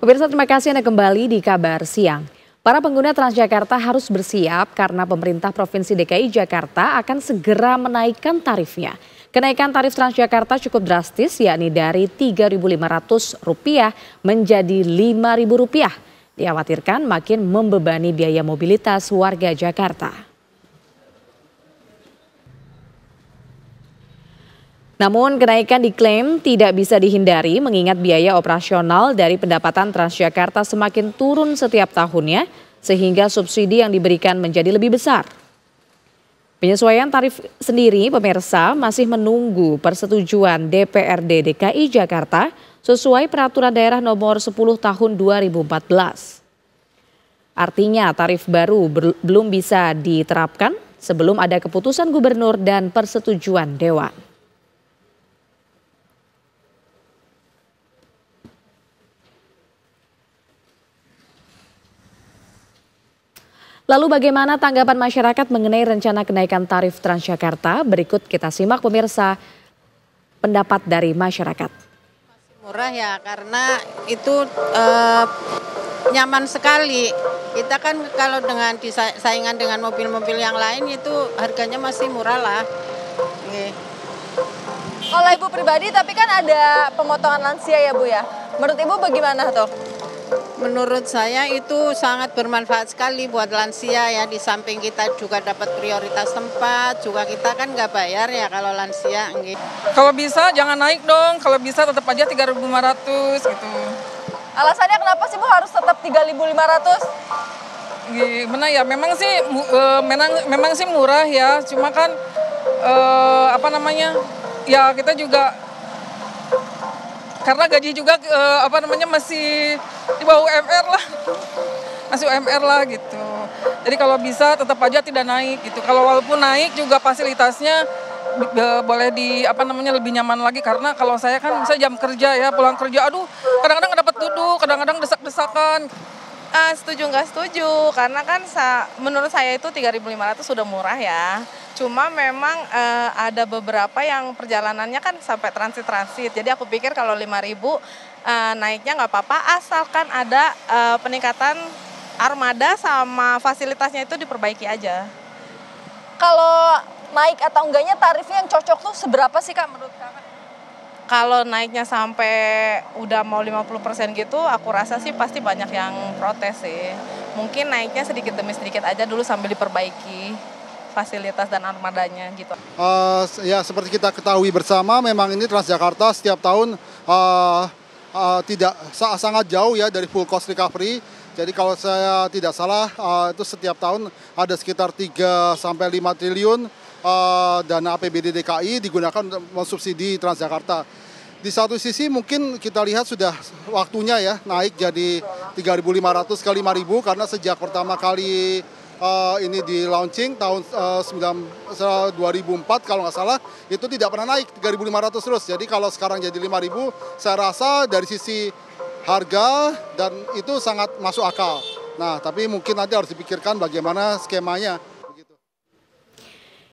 Pemirsa, terima kasih Anda kembali di Kabar Siang. Para pengguna Transjakarta harus bersiap karena pemerintah Provinsi DKI Jakarta akan segera menaikkan tarifnya. Kenaikan tarif Transjakarta cukup drastis, yakni dari Rp3.500 menjadi Rp5.000. Dikhawatirkan makin membebani biaya mobilitas warga Jakarta. Namun kenaikan diklaim tidak bisa dihindari mengingat biaya operasional dari pendapatan Transjakarta semakin turun setiap tahunnya sehingga subsidi yang diberikan menjadi lebih besar. Penyesuaian tarif sendiri pemirsa masih menunggu persetujuan DPRD DKI Jakarta sesuai Peraturan Daerah Nomor 10 Tahun 2014. Artinya tarif baru belum bisa diterapkan sebelum ada keputusan gubernur dan persetujuan Dewan. Lalu bagaimana tanggapan masyarakat mengenai rencana kenaikan tarif Transjakarta? Berikut kita simak pemirsa pendapat dari masyarakat. Murah ya karena itu nyaman sekali. Kita kan kalau dengan saingan dengan mobil-mobil yang lain itu harganya masih murah lah. Kalau Ibu pribadi tapi kan ada pemotongan lansia ya Bu ya. Menurut Ibu bagaimana tuh? Menurut saya itu sangat bermanfaat sekali buat lansia ya. Di samping kita juga dapat prioritas tempat, juga kita kan nggak bayar ya kalau lansia. Kalau bisa jangan naik dong, kalau bisa tetap aja 3.500 gitu. Alasannya kenapa sih Bu harus tetap 3.500? Gimana ya, memang sih murah ya, cuma kan ya kita juga karena gaji juga masih di bawah UMR lah, masih UMR lah gitu. Jadi kalau bisa tetap aja tidak naik gitu. Kalau walaupun naik juga fasilitasnya boleh lebih nyaman lagi, karena kalau saya kan jam kerja ya, pulang kerja aduh kadang-kadang nggak dapat duduk, kadang-kadang desak-desakan. Setuju nggak setuju, karena kan menurut saya itu 3.500 sudah murah ya. Cuma memang ada beberapa yang perjalanannya kan sampai transit-transit. Jadi aku pikir kalau 5.000 naiknya nggak apa-apa, asalkan ada peningkatan armada sama fasilitasnya itu diperbaiki aja. Kalau naik atau enggaknya tarifnya yang cocok tuh seberapa sih Kak menurut Kakak? Kalau naiknya sampai udah mau 50% gitu, aku rasa sih pasti banyak yang protes sih. Mungkin naiknya sedikit demi sedikit aja dulu sambil diperbaiki fasilitas dan armadanya gitu. Ya seperti kita ketahui bersama, memang ini Transjakarta setiap tahun tidak sangat jauh ya dari full cost recovery. Jadi kalau saya tidak salah itu setiap tahun ada sekitar 3 sampai 5 triliun dana APBD DKI digunakan untuk mensubsidi Transjakarta. Di satu sisi mungkin kita lihat sudah waktunya ya naik jadi 3.500 ke 5.000, karena sejak pertama kali ini di launching tahun 2004 kalau nggak salah itu tidak pernah naik 3.500 terus. Jadi kalau sekarang jadi 5.000 saya rasa dari sisi harga dan itu sangat masuk akal. Nah tapi mungkin nanti harus dipikirkan bagaimana skemanya.